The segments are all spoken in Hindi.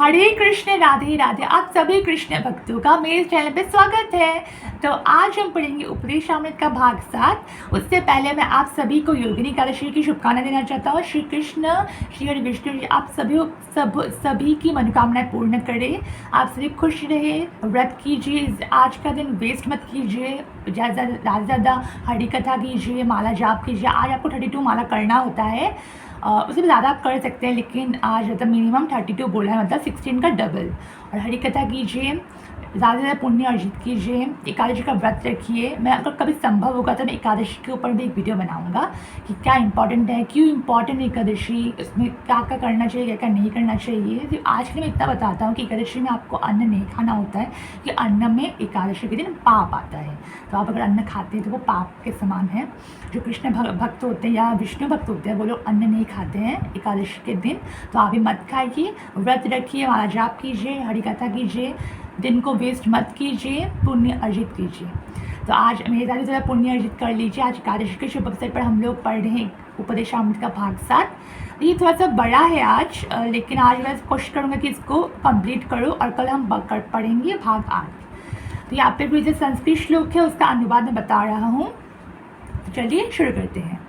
हरे कृष्ण राधे राधे। आप सभी कृष्ण भक्तों का मेरे चैनल पे स्वागत है। तो आज हम पढ़ेंगे उपदेशामृत का भाग 7। उससे पहले मैं आप सभी को योगिनी एकादशी की शुभकामनाएं देना चाहता हूँ। श्री कृष्ण श्री हरि विष्णु जी आप सभी की मनोकामनाएं पूर्ण करें। आप सभी खुश रहे, व्रत कीजिए, आज का दिन वेस्ट मत कीजिए, ज़्यादा से ज़्यादा हरि कथा कीजिए, माला जाप कीजिए। आज आपको 32 माला करना होता है, उससे भी ज़्यादा आप कर सकते हैं, लेकिन आज मतलब मिनिमम 32 बोला है, मतलब 16 का डबल। और हरि कथा कीजिए, ज़्यादा से ज़्यादा पुण्य अर्जित कीजिए, एकादशी का व्रत रखिए। मैं अगर कभी संभव होगा तो मैं एकादशी के ऊपर भी एक वीडियो बनाऊंगा कि क्या इंपॉर्टेंट है, क्यों इंपॉर्टेंट एकादशी, उसमें क्या क्या करना चाहिए, क्या क्या नहीं करना चाहिए। तो आज के लिए मैं इतना बताता हूँ कि एकादशी में आपको अन्न नहीं खाना होता है, कि अन्न में एकादशी के दिन पाप आता है। तो आप अगर अन्न खाते हैं तो वो पाप के समान है। जो कृष्ण भक्त होते हैं या विष्णु भक्त होते हैं वो लोग अन्न नहीं खाते हैं एकादशी के दिन, तो आप भी मत खाइए, व्रत रखिए, माला जाप कीजिए, हरि कथा कीजिए, दिन को वेस्ट मत कीजिए, पुण्य अर्जित कीजिए। तो आज मेरे साथ ज़रा पुण्य अर्जित कर लीजिए। आज एकादशी के शुभ अवसर पर हम लोग पढ़ रहे हैं उपदेशामृत का भाग 7। ये थोड़ा सा बड़ा है आज, लेकिन आज मैं कोशिश करूँगा कि इसको कंप्लीट करूँ और कल हम पढ़ेंगे भाग 8। तो यहाँ पे भी जो संस्कृत श्लोक है उसका अनुवाद मैं बता रहा हूँ। तो चलिए शुरू करते हैं।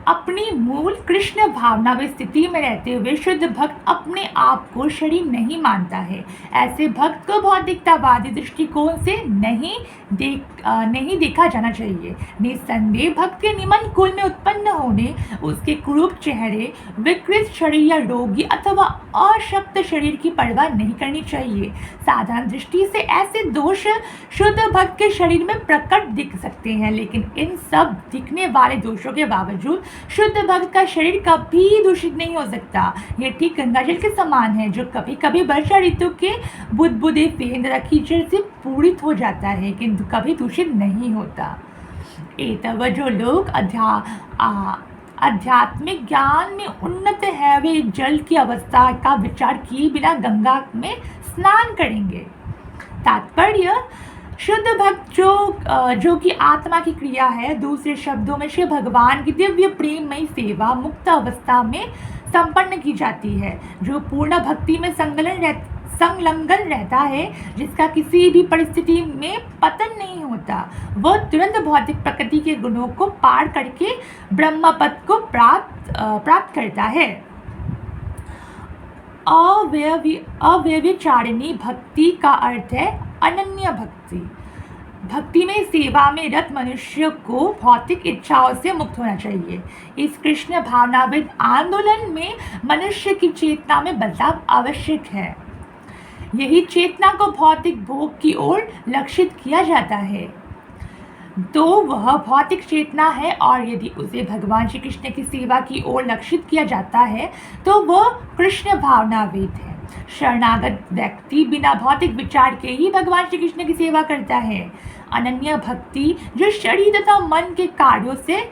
अपनी मूल कृष्ण भावना में स्थिति में रहते हुए शुद्ध भक्त अपने आप को शरीर नहीं मानता है। ऐसे भक्त को भौतिकतावादी दृष्टिकोण से नहीं देखा जाना चाहिए। निस्संदेह भक्त के निम्न कुल में उत्पन्न होने, उसके कुरूप चेहरे, विकृत शरीर या रोगी अथवा अशक्त शरीर की परवाह नहीं करनी चाहिए। साधारण दृष्टि से ऐसे दोष शुद्ध भक्त के शरीर में प्रकट दिख सकते हैं, लेकिन इन सब दिखने वाले दोषों के बावजूद शुद्ध भक्त का शरीर कभी दूषित नहीं हो सकता। यह ठीक गंगाजल के समान है, जो कभी कभी वर्षा ऋतु के बुदबुदे फेंद तथा कीचड़ से पूरित हो जाता है, किंतु कभी दूषित नहीं होता। तब जो लोग आध्यात्मिक ज्ञान में उन्नत है, वे जल की अवस्था का विचार किए बिना गंगा में स्नान करेंगे। तात्पर्य, शुद्ध भक्त जो कि आत्मा की क्रिया है, दूसरे शब्दों में श्री भगवान की दिव्य प्रेममयी सेवा मुक्त अवस्था में संपन्न की जाती है, जो पूर्ण भक्ति में संलग्न रहता है, जिसका किसी भी परिस्थिति में पतन नहीं होता। वह तुरंत भौतिक प्रकृति के गुणों को पार करके ब्रह्म पद को प्राप्त करता है। अव्यभिचारिणी भक्ति का अर्थ है अनन्य भक्ति। भक्ति में सेवा में रत मनुष्य को भौतिक इच्छाओं से मुक्त होना चाहिए। इस कृष्ण भावनाविद आंदोलन में मनुष्य की चेतना में बदलाव आवश्यक है। यही चेतना को भौतिक भोग की ओर लक्षित किया जाता है तो वह भौतिक चेतना है, और यदि उसे भगवान श्री कृष्ण की सेवा की ओर लक्षित किया जाता है तो वह कृष्ण भावनाविद है। शरणागत व्यक्ति बिना भौतिक विचार के ही भगवान श्री कृष्ण की सेवा करता है। अनन्य भक्ति जो शरीर तथा मन के कार्यों से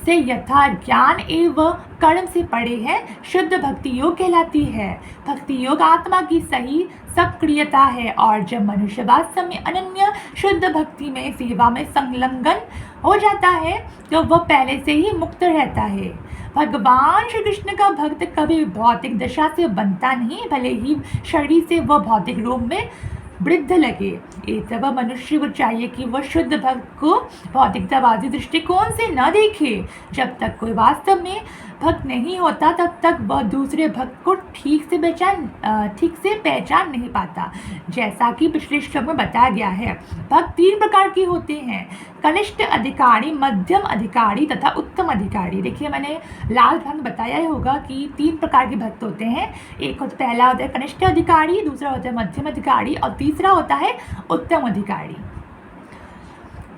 यथा ज्ञान एवं कर्म से परे है, शुद्ध भक्ति योग कहलाती है। भक्ति योग आत्मा की सही सक्रियता है, और जब मनुष्य वास्तव में अनन्य शुद्ध भक्ति में सेवा में संलग्न हो जाता है तो वह पहले से ही मुक्त रहता है। भगवान श्री कृष्ण का भक्त कभी भौतिक दशा से बनता नहीं, भले ही शरीर से वह भौतिक रूप में वृद्ध लगे। तब मनुष्य को चाहिए कि वह शुद्ध भक्त को भौतिकतावादी दृष्टिकोण से न देखे। जब तक कोई वास्तव में भक्त नहीं होता तब तक वह दूसरे भक्त को ठीक से पहचान नहीं पाता। जैसा कि पिछले श्लोक में बताया गया है, भक्त 3 प्रकार के होते हैं: कनिष्ठ अधिकारी, मध्यम अधिकारी तथा उत्तम अधिकारी। देखिए, मैंने लास्ट भाग में बताया ही होगा कि 3 प्रकार के भक्त होते हैं। पहला होता है कनिष्ठ अधिकारी, दूसरा होता है मध्यम अधिकारी, और तीसरा होता है उत्तम अधिकारी।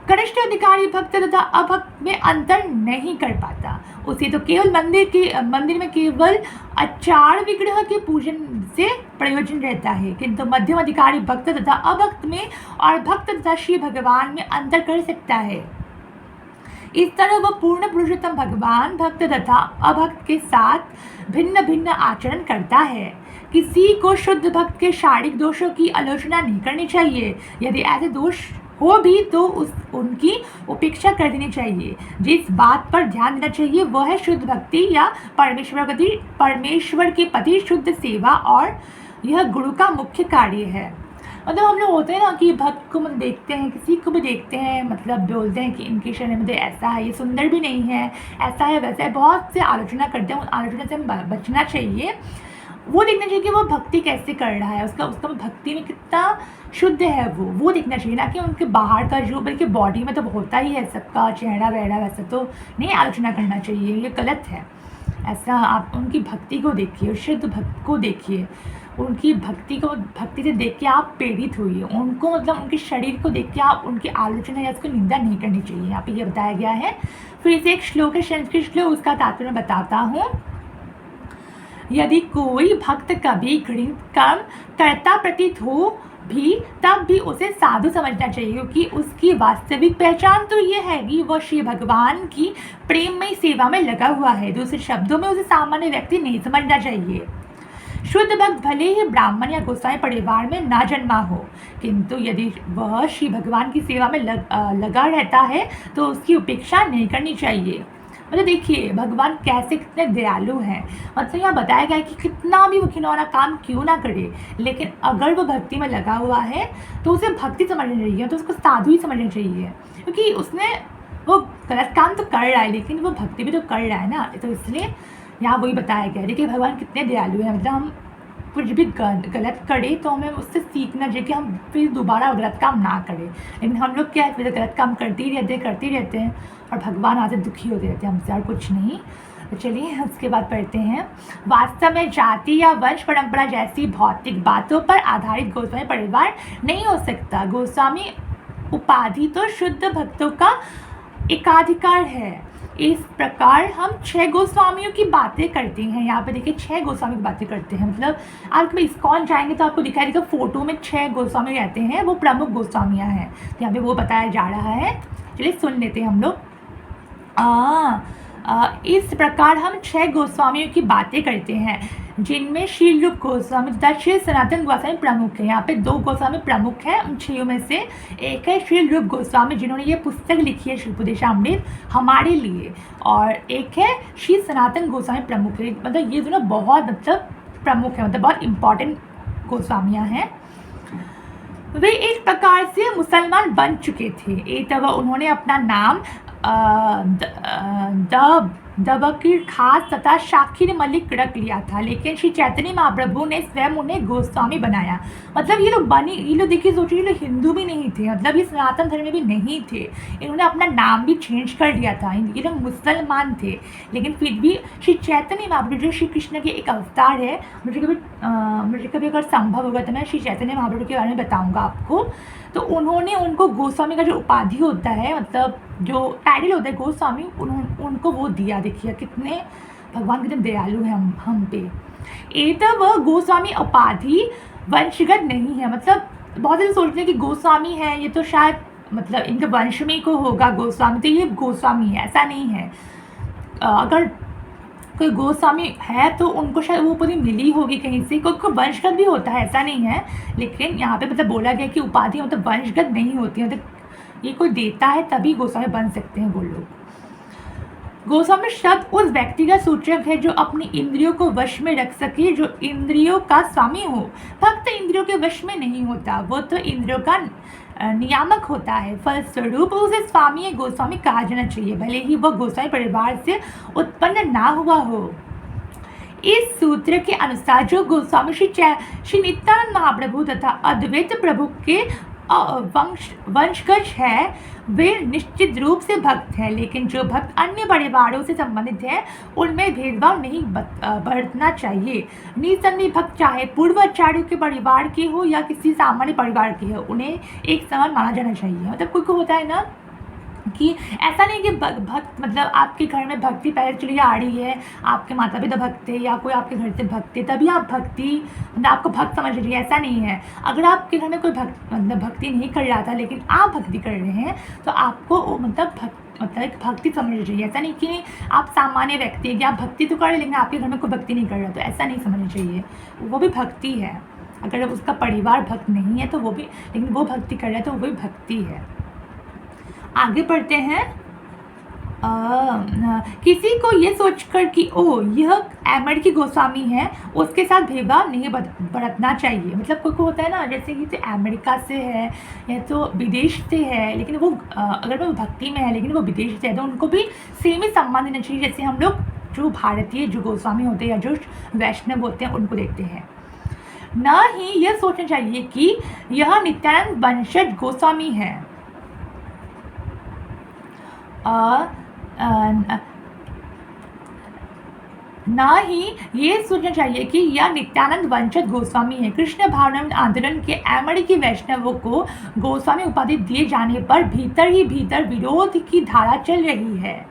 कनिष्ठ अधिकारी भक्त तथा अभक्त में अंतर नहीं कर पाता। उसे तो केवल मंदिर में केवल आचार विग्रह के पूजन से प्रयोजन रहता है, किंतु मध्यम अधिकारी भक्त तथा अभक्त में और भक्त तथा श्री भगवान में अंतर कर सकता है। इस तरह वह पूर्ण पुरुषोत्तम भगवान भक्त तथा अभक्त के साथ भिन्न भिन्न आचरण करता है। किसी को शुद्ध भक्त के शारीरिक दोषों की आलोचना नहीं करनी चाहिए। यदि ऐसे दोष हो भी तो उनकी उपेक्षा कर देनी चाहिए। जिस बात पर ध्यान देना चाहिए वह है शुद्ध भक्ति या परमेश्वर के प्रति शुद्ध सेवा, और यह गुरु का मुख्य कार्य है। मतलब हम लोग होते हैं ना कि भक्त को मतलब देखते हैं, किसी को भी देखते हैं, मतलब बोलते हैं कि इनके शरीर में ऐसा है, ये सुंदर भी नहीं है, ऐसा है वैसा है, बहुत से आलोचना करते हैं। उन आलोचना से हमें बचना चाहिए। वो देखना चाहिए कि वो भक्ति कैसे कर रहा है, उसका भक्ति में कितना शुद्ध है वो देखना चाहिए, ना कि उनके बाहर का जो, बल्कि बॉडी में तो होता ही है सबका चेहरा वहरा, वैसा तो नहीं आलोचना करना चाहिए, ये गलत है। ऐसा आप उनकी भक्ति को देखिए, शुद्ध भक्त को देखिए, उनकी भक्ति से देख के आप प्रेरित होइए, उनको मतलब उनके शरीर को देख के आप उनकी आलोचना या उसको निंदा नहीं करनी चाहिए। यहाँ पे ये बताया गया है। फिर से एक श्लोक है, संस्कृत श्लोक, उसका तात्पर्य मैं बताता हूँ। यदि कोई भक्त कभी घृणित कर्म करता प्रतीत हो भी, तब भी उसे साधु समझना चाहिए, क्योंकि उसकी वास्तविक पहचान तो ये है कि वह श्री भगवान की प्रेममय सेवा में लगा हुआ है। दूसरे शब्दों में उसे सामान्य व्यक्ति नहीं समझना चाहिए। शुद्ध भक्त भले ही ब्राह्मण या गोसाई परिवार में ना जन्मा हो, किंतु यदि वह श्री भगवान की सेवा में लगा रहता है तो उसकी उपेक्षा नहीं करनी चाहिए। मतलब देखिए भगवान कैसे कितने दयालु हैं। मतलब यहाँ बताया गया है कि कितना भी वो घिनौना काम क्यों ना करे, लेकिन अगर वो भक्ति में लगा हुआ है तो उसे भक्ति समझनी चाहिए, तो उसको साधु ही समझना चाहिए, क्योंकि उसने वो गलत काम तो कर रहा है लेकिन वो भक्ति भी तो कर रहा है ना। तो इसलिए यहाँ वही बताया गया है। देखिए भगवान कितने दयालु हैं। मतलब हम कुछ भी गलत करें तो हमें उससे सीखना चाहिए कि हम फिर दोबारा गलत काम ना करें, लेकिन हम लोग क्या है, फिर गलत काम करते ही रहते हैं और भगवान आते दुखी होते रहते हैं हमसे, और कुछ नहीं। तो चलिए उसके बाद पढ़ते हैं। वास्तव में जाति या वंश परंपरा जैसी भौतिक बातों पर आधारित गोस्वामी परिवार नहीं हो सकता। गोस्वामी उपाधि तो शुद्ध भक्तों का एकाधिकार है। इस प्रकार हम 6 गोस्वामियों की बातें करते हैं। यहाँ पे देखिए 6 गोस्वामी की बातें करते हैं। मतलब आप कभी इस्कॉन जाएंगे तो आपको दिखाई देगा फोटो में 6 गोस्वामी रहते हैं, वो प्रमुख गोस्वामियाँ हैं। यहाँ पे वो बताया जा रहा है। चलिए सुन लेते हैं हम लोग। इस प्रकार हम 6 गोस्वामियों की बातें करते हैं, जिनमें श्री रूप गोस्वामी तथा श्री सनातन गोस्वामी प्रमुख है। यहाँ पे 2 गोस्वामी प्रमुख हैं उन 6 में से। एक है श्री रूप गोस्वामी जिन्होंने ये पुस्तक लिखी है श्रीपदेशामृत हमारे लिए, और एक है श्री सनातन गोस्वामी प्रमुख है। मतलब ये दोनों बहुत मतलब प्रमुख है, मतलब बहुत इम्पॉर्टेंट गोस्वामियाँ हैं। वे एक प्रकार से मुसलमान बन चुके थे। एक तब उन्होंने अपना नाम दबकीर खास तथा शाकिर मलिक रख लिया था, लेकिन श्री चैतन्य महाप्रभु ने स्वयं उन्हें गोस्वामी बनाया। मतलब ये लोग देखिए सोचिए, ये लोग हिंदू भी नहीं थे, मतलब ये सनातन धर्म में भी नहीं थे। इन्होंने अपना नाम भी चेंज कर दिया था। ये लोग मुसलमान थे, लेकिन फिर भी श्री चैतन्य महाप्रभु जो श्री कृष्ण के एक अवतार है, मुझे कभी अगर संभव होगा तो मैं श्री चैतन्य महाप्रभु के बारे में बताऊँगा आपको। तो उन्होंने उनको गोस्वामी का जो उपाधि होता है, मतलब जो टाइटल होता है गोस्वामी, उनको वो दिया। देखिए कितने भगवान कितने दयालु हैं हम पे। तब वह गोस्वामी उपाधि वंशगत नहीं है। मतलब बहुत से सोचते हैं कि गोस्वामी है ये तो शायद मतलब इनके वंश में को होगा गोस्वामी, तो ये गोस्वामी है, ऐसा नहीं है। अगर कोई गोस्वामी है तो उनको शायद वो पूरी मिली होगी कहीं से, कोई वंशगत भी होता है, ऐसा नहीं है। लेकिन यहाँ पे मतलब बोला गया कि उपाधि मतलब वंशगत नहीं होती है, मतलब ये कोई देता है तभी गोस्वामी बन सकते हैं वो लोग। गोस्वामी शब्द उस व्यक्ति का सूचक है जो अपनी इंद्रियों को वश में रख सके, जो इंद्रियों का स्वामी हो। भक्त इंद्रियों के वश में नहीं होता, वो तो इंद्रियों का नियामक होता है। फलस्वरूप उसे स्वामी या गोस्वामी कहा जाना चाहिए, भले ही वह गोस्वामी परिवार से उत्पन्न ना हुआ हो। इस सूत्र के अनुसार जो गोस्वामी श्री नित्यानंद महाप्रभु तथा अद्वैत प्रभु के वंशज है, वे निश्चित रूप से भक्त हैं, लेकिन जो भक्त अन्य परिवारों से संबंधित है उनमें भेदभाव नहीं बरतना चाहिए। निसंदेह भक्त चाहे पूर्व आचार्यों के परिवार के हो या किसी सामान्य परिवार के हो, उन्हें एक समान माना जाना चाहिए। मतलब कोई होता है ना कि ऐसा नहीं कि भक्त मतलब आपके घर में भक्ति पहले चली आ रही है, आपके माता पिता भक्त है या कोई आपके घर से भक्त है तभी आप भक्ति मतलब आपको भक्त समझ रही है, ऐसा नहीं है। अगर आपके घर में कोई भक्ति नहीं कर रहा था लेकिन आप भक्ति कर रहे हैं तो आपको मतलब एक भक्ति समझनी चाहिए। ऐसा नहीं कि आप सामान्य व्यक्ति है कि आप भक्ति तो कर रहे लेकिन आपके घर में कोई भक्ति नहीं कर रहा, तो ऐसा नहीं समझना चाहिए, वो भी भक्ति है। अगर उसका परिवार भक्त नहीं है तो वो भी, लेकिन वो भक्ति कर रहा है तो वो भी भक्ति है। आगे पढ़ते हैं। किसी को ये सोचकर कि ओ यह अमेरिकी गोस्वामी है, उसके साथ भेदभाव नहीं बरतना चाहिए। मतलब कोई को होता है ना, जैसे कि तो अमेरिका से है या तो विदेश से है, लेकिन वो अगर वो भक्ति में है लेकिन वो विदेश से है तो उनको भी सेम ही सम्मान देना चाहिए, जैसे हम लोग जो भारतीय जो गोस्वामी होते हैं या जो वैष्णव होते हैं उनको देखते हैं। न ही यह सोचना चाहिए कि यह नित्यानंद वंशज गोस्वामी है। ना ही ये सोचना चाहिए कि यह नित्यानंद वंशज गोस्वामी है। कृष्ण भावनामृत आंदोलन के अमेरिकी वैष्णवों को गोस्वामी उपाधि दिए जाने पर भीतर ही भीतर विरोध की धारा चल रही है।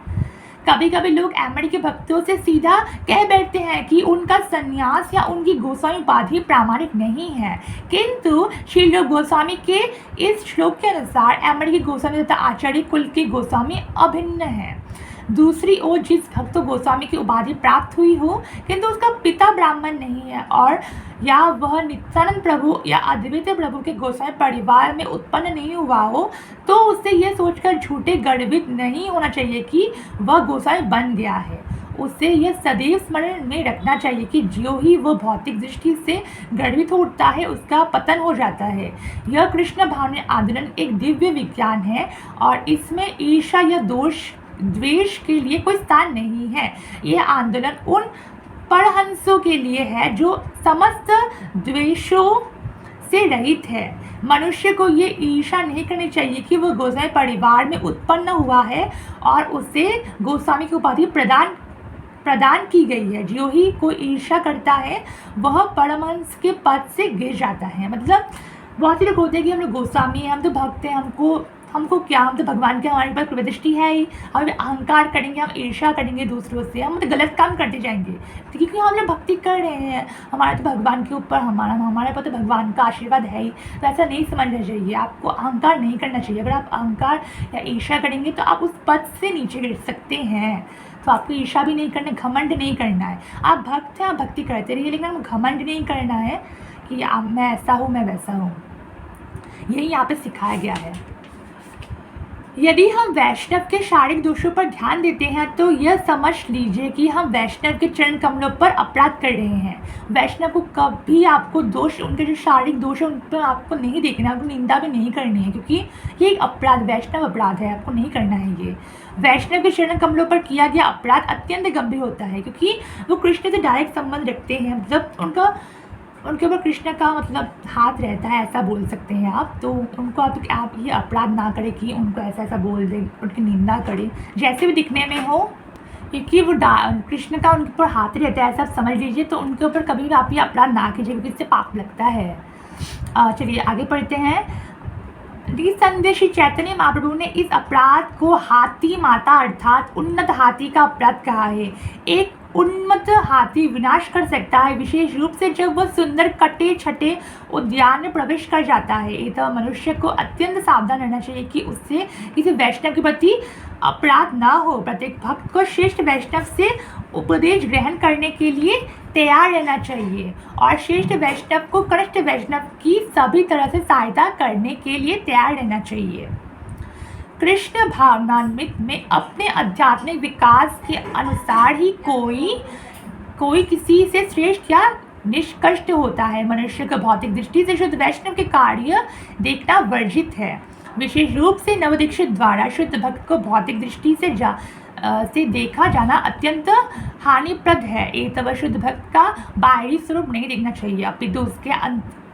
कभी कभी लोग अमेरिकी भक्तों से सीधा कह बैठते हैं कि उनका संन्यास या उनकी गोस्वामी उपाधि प्रामाणिक नहीं है, किंतु श्री रूप गोस्वामी के इस श्लोक के अनुसार अमेरिकी गोस्वामी तथा आचार्य कुल के गोस्वामी अभिन्न है। दूसरी ओर जिस भक्त गोस्वामी की उपाधि प्राप्त हुई हो किंतु उसका पिता ब्राह्मण नहीं है और या वह नित्यानंद प्रभु या अद्वैत प्रभु के गोस्वामी परिवार में उत्पन्न नहीं हुआ हो, तो उससे यह सोचकर झूठे गर्वित नहीं होना चाहिए कि वह गोस्वामी बन गया है। उससे यह सदैव स्मरण में रखना चाहिए कि जो ही वह भौतिक दृष्टि से गर्वित हो उठता है उसका पतन हो जाता है। यह कृष्ण भावना आंदोलन एक दिव्य विज्ञान है और इसमें ईर्ष्या या द्वेष के लिए कोई स्थान नहीं है। यह आंदोलन उन परहंसों के लिए है जो समस्त द्वेषों से रहित है। मनुष्य को ये ईर्ष्या नहीं करनी चाहिए कि वह गोस्वामी परिवार में उत्पन्न हुआ है और उसे गोस्वामी की उपाधि प्रदान की गई है। जो ही कोई ईर्ष्या करता है वह परमहंस के पद से गिर जाता है। मतलब बहुत से लोग होते हैं कि हम लोग गोस्वामी हैं, हम तो भक्त हैं, हमको क्या, हम तो भगवान के हमारे पास दृष्टि है ही, हम अहंकार करेंगे, हम ईर्ष्या करेंगे दूसरों से, हम तो गलत काम करते जाएंगे क्योंकि हम लोग भक्ति कर रहे हैं, हमारा तो भगवान के ऊपर हमारे पास तो भगवान का आशीर्वाद है ही। तो ऐसा नहीं समझना चाहिए, आपको अहंकार नहीं करना चाहिए। अगर आप अहंकार या ईर्ष्या करेंगे तो आप उस पद से नीचे गिर सकते हैं। तो आपको ईर्ष्या भी नहीं करना, घमंड नहीं करना है। आप भक्त हैं, आप भक्ति करते रहिए, लेकिन आपको घमंड नहीं करना है कि मैं ऐसा हूँ, मैं वैसा हूँ। यही यहाँ पे सिखाया गया है। यदि हम वैष्णव के शारीरिक दोषों पर ध्यान देते हैं तो यह समझ लीजिए कि हम वैष्णव के चरण कमलों पर अपराध कर रहे हैं। वैष्णव को कभी आपको दोष, उनके जो शारीरिक दोष है उन पर आपको नहीं देखना, आपको निंदा भी नहीं करनी है, क्योंकि ये एक अपराध, वैष्णव अपराध है, आपको नहीं करना है। ये वैष्णव के चरण कमलों पर किया गया अपराध अत्यंत गंभीर होता है, क्योंकि वो कृष्ण से डायरेक्ट संबंध रखते हैं। मतलब उनके ऊपर कृष्ण का मतलब हाथ रहता है, ऐसा बोल सकते हैं आप। तो उनको आप ये अपराध ना करें कि उनको ऐसा बोल दें, उनकी निंदा करें, जैसे भी दिखने में हो, क्योंकि वो कृष्ण का उनके ऊपर हाथ रहता है, ऐसा समझ लीजिए। तो उनके ऊपर कभी भी आप ये अपराध ना कीजिए, क्योंकि इससे पाप लगता है। चलिए आगे पढ़ते हैं। निसंदेह श्री चैतन्य महाप्रभु ने इस अपराध को हाथी माता अर्थात उन्नत हाथी का अपराध कहा है। एक उन्मत्त हाथी विनाश कर सकता है, विशेष रूप से जब वह सुंदर कटे छटे उद्यान में प्रवेश कर जाता है। इतना मनुष्य को अत्यंत सावधान रहना चाहिए कि उससे किसी वैष्णव के प्रति अपराध ना हो। प्रत्येक भक्त को श्रेष्ठ वैष्णव से उपदेश ग्रहण करने के लिए तैयार रहना चाहिए और श्रेष्ठ वैष्णव को कनिष्ठ वैष्णव की सभी तरह से सहायता करने के लिए तैयार रहना चाहिए। कृष्ण भावनामृत में अपने आध्यात्मिक विकास के अनुसार ही कोई किसी से श्रेष्ठ या निष्कृष्ट होता है। मनुष्य को भौतिक दृष्टि से शुद्ध वैष्णव के कार्य देखना वर्जित है। विशेष रूप से नवदीक्षित द्वारा शुद्ध भक्त को भौतिक दृष्टि से देखा जाना अत्यंत हानिप्रद है। एक शुद्ध भक्त का बाहरी स्वरूप नहीं देखना चाहिए, अपितु उसके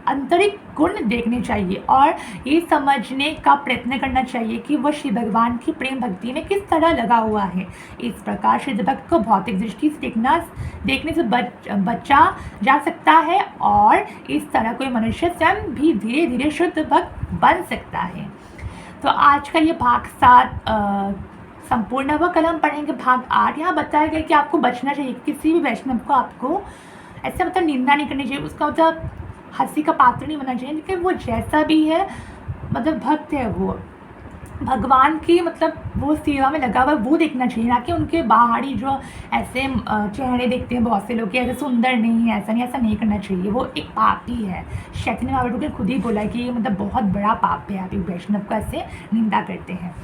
आंतरिक गुण देखने चाहिए और ये समझने का प्रयत्न करना चाहिए कि वह श्री भगवान की प्रेम भक्ति में किस तरह लगा हुआ है। इस प्रकार शुद्ध भक्त को भौतिक दृष्टि से देखने से बचा जा सकता है और इस तरह कोई मनुष्य स्वयं भी धीरे धीरे शुद्ध भक्त बन सकता है। तो आज का ये भाग 7 संपूर्ण हुआ। कल हम पढ़ेंगे भाग 8। यहाँ बताया गया कि आपको बचना चाहिए, किसी भी वैष्णव को आपको ऐसा मतलब निंदा नहीं करनी चाहिए, उसका मतलब हंसी का पात्र नहीं बनना चाहिए, लेकिन वो जैसा भी है मतलब भक्त है वो भगवान की मतलब वो सेवा में लगा हुआ है वो देखना चाहिए, ना कि उनके बाहरी जो ऐसे चेहरे देखते हैं बहुत से लोग कि ऐसे सुंदर नहीं है, ऐसा नहीं, ऐसा नहीं करना चाहिए, वो एक पाप ही है। चैतन्य महाप्रभु ने खुद ही बोला कि ये मतलब बहुत बड़ा पाप है, आप एक वैष्णव का ऐसे निंदा करते हैं।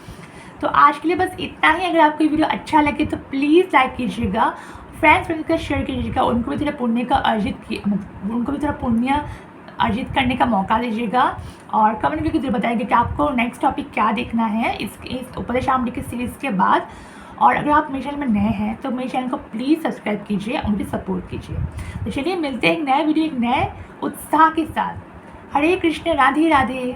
तो आज के लिए बस इतना ही। अगर आपको ये वीडियो अच्छा लगे तो प्लीज़ लाइक कीजिएगा, फ्रेंड्स के साथ शेयर कीजिएगा, उनको भी थोड़ा पुण्य का उनको भी थोड़ा पुण्य अर्जित करने का मौका दीजिएगा, और कमेंट करके जरूर बताइएगा कि आपको नेक्स्ट टॉपिक क्या देखना है इस उपदेशामृत की सीरीज़ के बाद। और अगर आप मेरे चैनल में नए हैं तो मेरे चैनल को प्लीज़ सब्सक्राइब कीजिए और मुझे सपोर्ट कीजिए। तो चलिए मिलते हैं एक नए वीडियो एक नए उत्साह के साथ। हरे कृष्ण, राधे राधे।